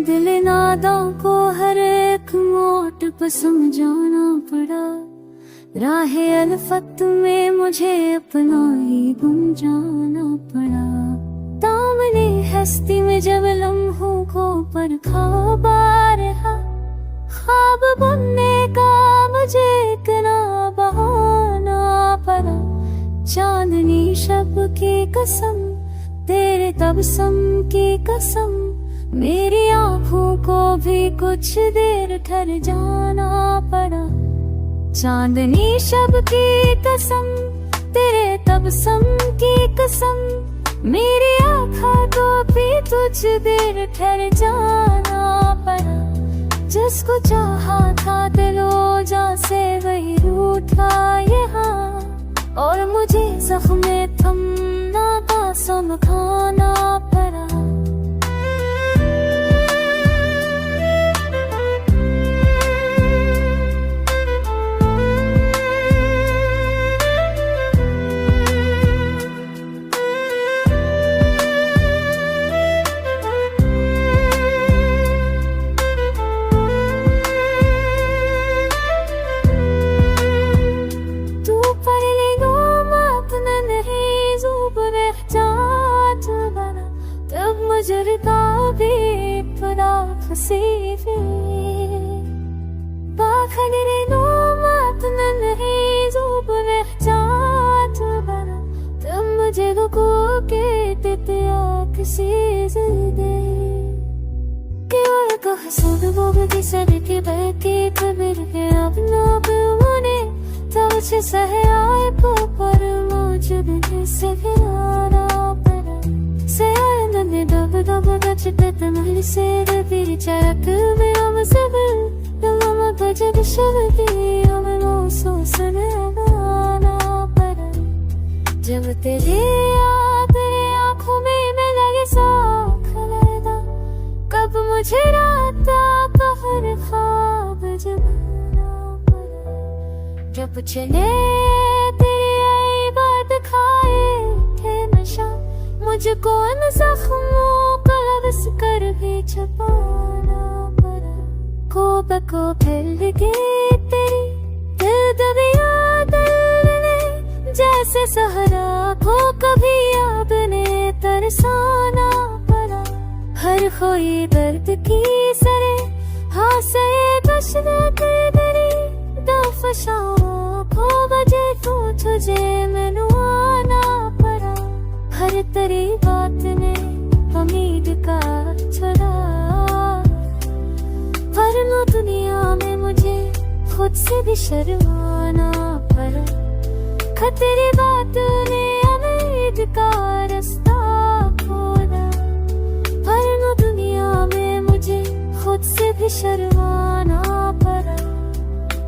दिल नादा को हर एक मोट पर समझाना पड़ा। राह अल्फत में मुझे अपना ही गुम जाना पड़ा। दामने हस्ती में जब लम्हों को परखा बारहा, ख्वाब बुनने का मुझे इतना बहाना पड़ा। चांदनी शब की कसम, तेरे तबसम की कसम, मेरी आँखों को भी कुछ देर ठहर जाना पड़ा। चांदनी शब की कसम, तेरे तबसम की कसम, मेरी आँखों को भी कुछ देर ठहर जाना पड़ा। जिसको चाहा था दिलो जा से वही रूठा यहाँ, और मुझे जख्मे थमना का सम खाना पड़ा। मुजरता भी पड़ा खसीफे बाखने नो मात नहीं ज़ुब रहजात बना। तुम मुझे रुको के देते किसी ज़िदे के को हसूद वो भी सर के बैठे कब्र के अपनों पे मुने तब से सहे आए पर मुझे भी से गिराना पड़ा। से आनंद दब दब गचते तमल से रबी चरक में हम सब लम्हा बजब शब्दी हम मौसू सनगाना पड़ा। जब तेरी याद आँखों में मैं लगे साख लेदा, कब मुझे रात का हर ख्वाब जमाना पड़ा। जब चले तेरी आई बात खाए थे नशा, मुझको इन जख्मों का लबस कर भी छपाना पड़ा। को फैल गई तेरी दिल दबिया दिल ने, जैसे सहरा को कभी आपने तरसाना पड़ा। हर खोई दर्द की सरे हासे कशना के दरी दफशाओं को बजे तो तुझे मैनू आना पड़ा। हर तेरी बात ने उम्मीद का छुड़ा, वरना दुनिया में मुझे खुद से भी शर्माना पड़ा। तेरी बात ने उम्मीद का रास्ता खोला, वरना दुनिया में मुझे खुद से भी शर्माना पड़ा।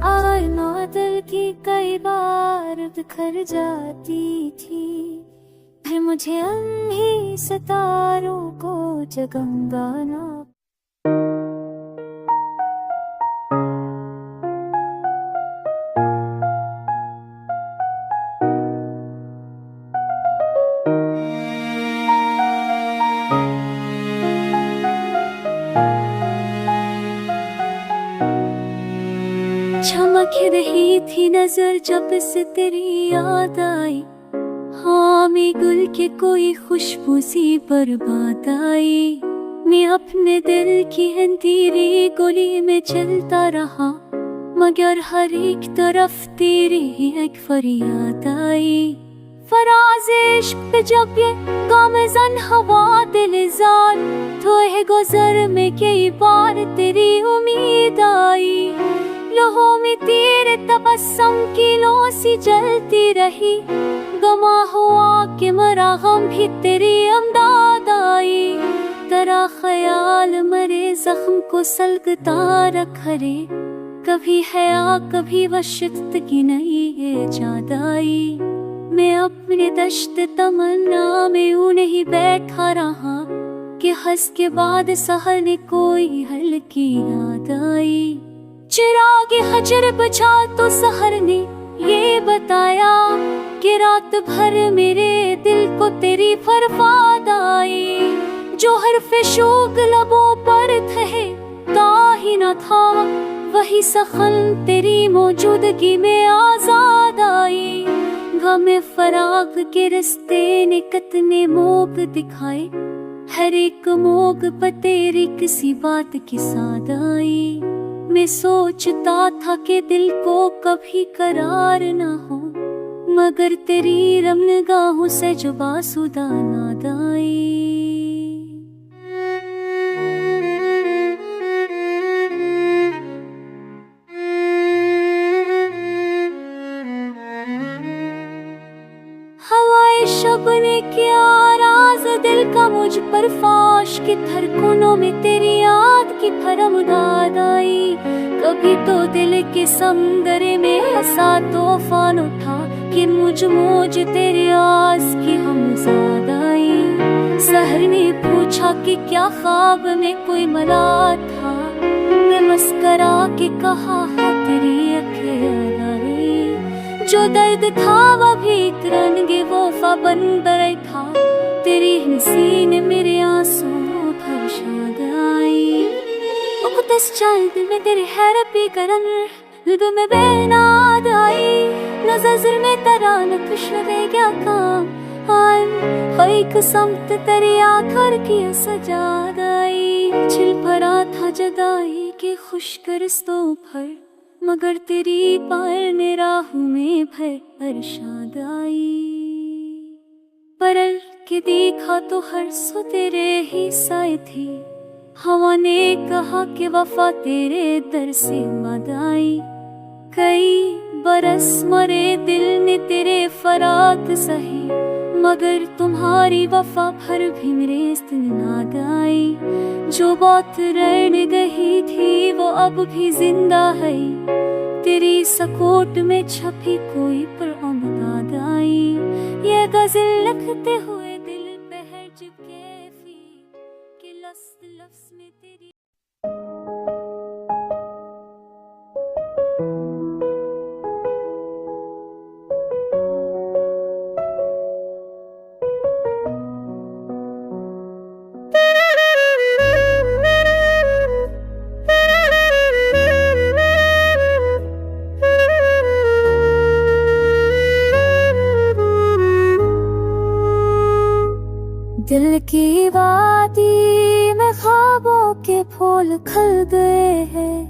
आईना दिल की कई बार बिखर जाती थी, फिर मुझे अन्ही सितारों को जगमगाना। चमक रही थी नजर जब से तेरी याद आई, हाँ मैं गुल के कोई खुशबू सी बर्बाद आई। मैं अपने दिल की अंधेरी गली में चलता रहा, मगर हर एक तरफ तेरी ही एक फरियाद आई। फराज इश्क पे जब ये गामज़न हवा दिलज़ार, तो है गुज़र में कई बार तेरी उम्मीद आई। लहू में तेरे तबस्सुम की लो सी जलती रही, गमा हुआ कि मरा गम भी तेरी अमदाद आई। तेरा ख्याल मरे जख्म को सलगता रखरे, कभी हया कभी वशत की नहीं है जादाई। मैं अपने दश्त तमन्ना में यूं नहीं बैठा रहा, कि हंस के बाद सहर ने कोई हल्की याद आई। चिराग हजर बचा तो सहर ने ये बताया, कि रात भर मेरे दिल को तेरी फरफाद आई। जो हर्फ़े शोक लबों पर थे ता ही न था, वही सखन तेरी मौजूदगी में आजाद आई। गमे फराक के रिश्ते ने कितने मोग दिखाए, हर एक मोग पर तेरी किसी बात की साद आई। मैं सोचता था कि दिल को कभी करार न हो, मगर तेरी रमनगाहों से जो बासुदा नाद आई। हवाए शब ने किया राज दिल का मुझ पर फाश, कि धड़कनों में तेरी याद की फरमदाद आई। कभी तो दिल के समंदर में ऐसा तूफान उठा कि मुझ मौज तेरे आस की हमजाद आई। सहर ने पूछा कि क्या ख्वाब में कोई मलाल था, मैं मस्करा के कहा है तेरी अखियाँ आई। जो दर्द था वह भी रंगे वफा बन गया था, तेरी हसीन मेरे आंसुओं पर शाद आई। उस चांद में तेरे हैरपी करन दिल में बेनाद आई। नजर में तेरा नक्श दे गया काम कोई कसमत तेरी आखर की सजाद आई। छिल भरा था जदाई के खुश्क रिश्तों पर, मगर तेरी पायल ने राहों में भर अरशाद आई। परल के देखा तो हर सो तेरे ही साए थी, हवा ने कहा कि वफा तेरे दर से मद आई। कई बरस मरे दिल ने तेरे फराक सही, मगर तुम्हारी वफा भर भी मेरे इस्तेनाद आई। जो बात रह गई थी वो अब भी जिंदा है, तेरी सकोट में छपी कोई पर आमदाद आई। ये गज़ल लिखते हुए दिल पे है चिपके फी, कि लफ्ज़ में तेरी दिल की वादी में ख्वाबों के फूल खिल गए हैं।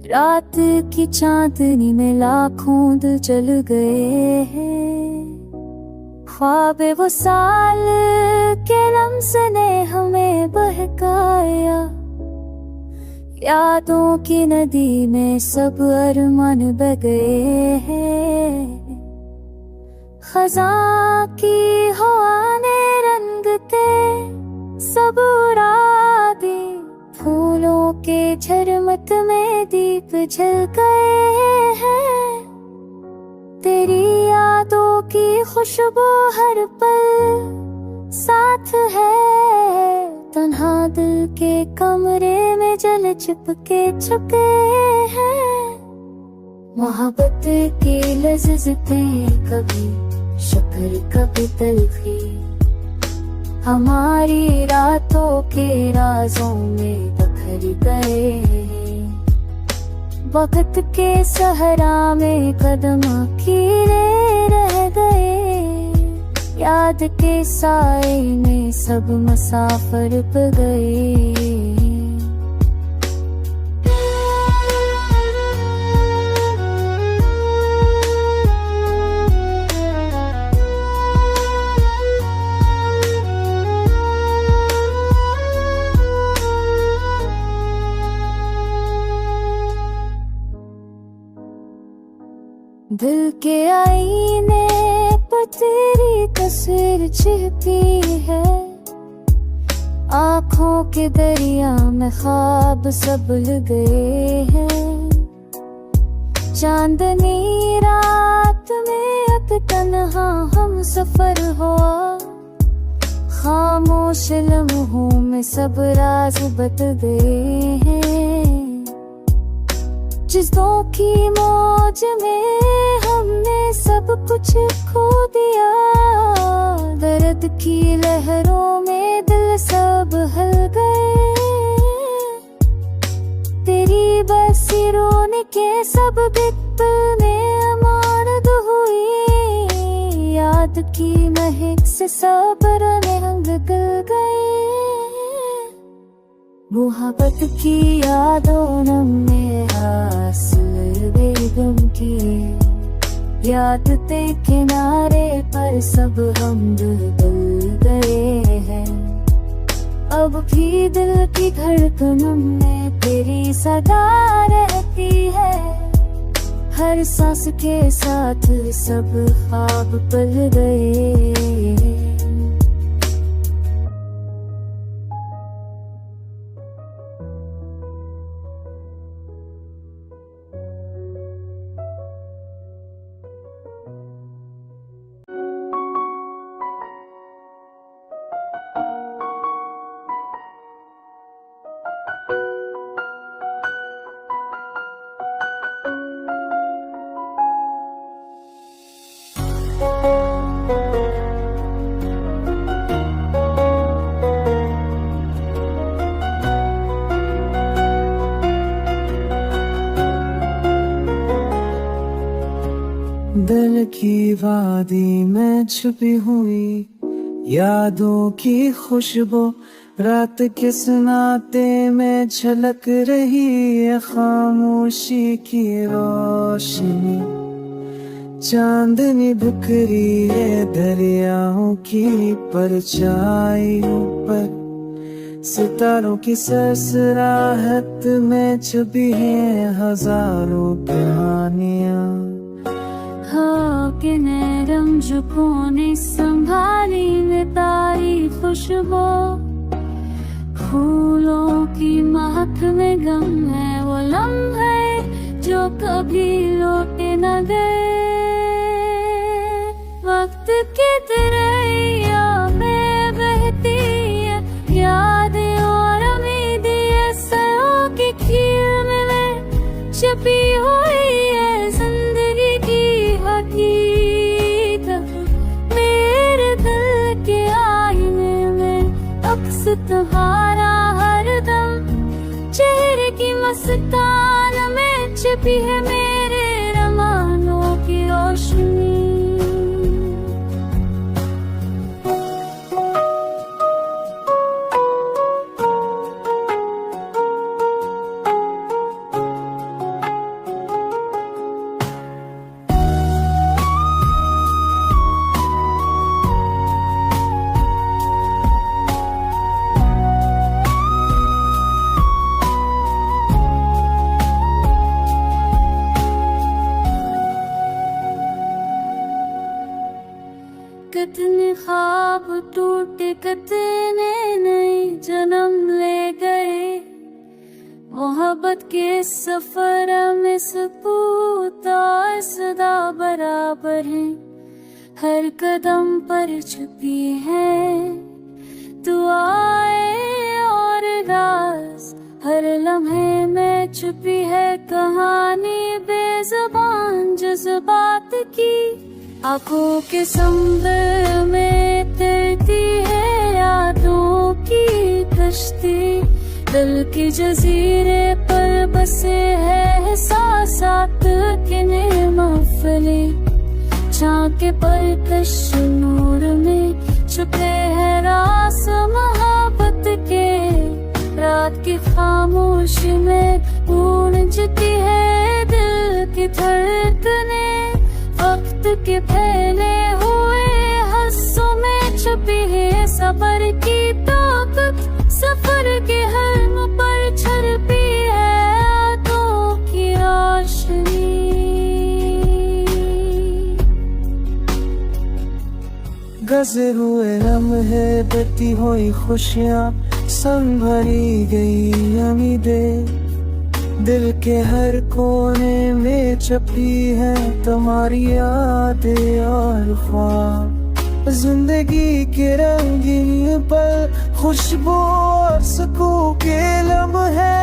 रात की चांदनी में लाखों दिल जल गए हैं। ख्वाब वो साल के लम्स ने हमें बहकाया, यादों की नदी में सब अरमान बह गए हैं। खज़ां की हवा ने रंग के सब उड़ा दी, फूलों के झरमट में दीप जल गए हैं। तेरी यादों की खुशबू हर पल साथ है, तन्हा दिल के कमरे में जल चिपके छुपे हैं। मोहब्बत की लज़्ज़तें कभी शक्कर कभी तलखी, हमारी रातों के राजों में बखर गए। वक्त के सहरा में कदम अखीरे रह गए, याद के साए में सब मुसाफिर पे गए। दिल के आईने पर तेरी तस्वीर छिपी है, आँखों के दरिया में ख्वाब सब लग गए हैं। चांदनी रात में अब तन्हा हम सफर हुआ, खामोश लम्हों में सब राज बत गए हैं। सजदों की मौज में हमने सब कुछ खो दिया। दर्द की लहरों में दिल सब हल गए। तेरी बसी रोने के सब बिक में अमानत हुई। याद की महक से सब रंग गल गए। मोहब्बत की यादों में हासिल बेगम की याद ते किनारे पर सब हम डूब गए हैं। अब भी दिल की धड़कनों में तेरी सदा रहती है। हर सांस के साथ सब ख्वाब पल गए। दिल की वादी में छुपी हुई यादों की खुशबू रात के नाते में झलक रही है। खामोशी की रोशनी चांदनी बिखरी है दरियाओं की परछाइयों पर। सितारों की सरसराहट में छुपी है हजारों कहानियाँ। हाँ कि नरम झुकों ने संभाली में तारी खुशबू। फूलों की महक में गम है वो लम्हे जो कभी लौटे न गए। वक्त की दरिया में बहती है यादें और उम्मीदें। सरों की खील में छुपी हुई है जिंदगी की हकीकत। मेरे दिल के आईने में अक्स तुम्हारा हरदम। चेहरे की मस्तान में छिपी है मेरे रमानों की रोशनी। कितने ख्वाब टूटे कितने नए जन्म ले गए। मोहब्बत के सफर में सबूत और सदा बराबर है। हर कदम पर छुपी है दुआएं और राज। हर लम्हे में छुपी है कहानी बेजुबान जज्बात की। आंखों के संबर में तैरती है यादों की कश्ती। दिल के जजीरे पर बसे है एहसासात के महफिले। झांके पर कश नूर में छुपे है रास मोहब्बत के। रात की खामोशी में गूंजती है दिल की धड़कने। वक्त के फैले हुए हंसों में छुपी है सबर की ताकत। सफर के हर पर छलपी है यादों की रोशनी। गज़े हुए लम्हे बती हुई खुशियाँ संभरी गई उम्मीदें। दिल के हर कोने में छपी है तुम्हारी यादें और ख्वाब। जिंदगी के रंगीन पल खुशबू और सुकून के लम्हे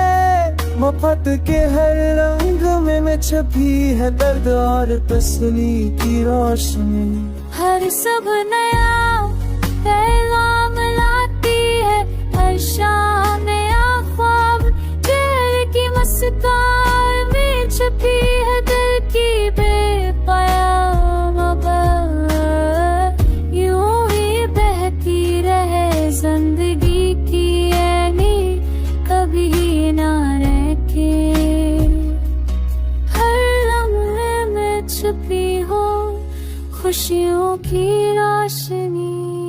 मोहब्बत के हर रंग में छपी है दर्द और तस्ली की रोशनी। हर सब नया पैगाम लाती है, हर शाम नया ख्वाब चेहरे की मुस्कान में छपी है दिल की बेपयाम बात। यूं ही बहती रहे जिंदगी की ऐनी, कभी ना रखे। हर लम्हे में छुपी हो खुशियों की रोशनी।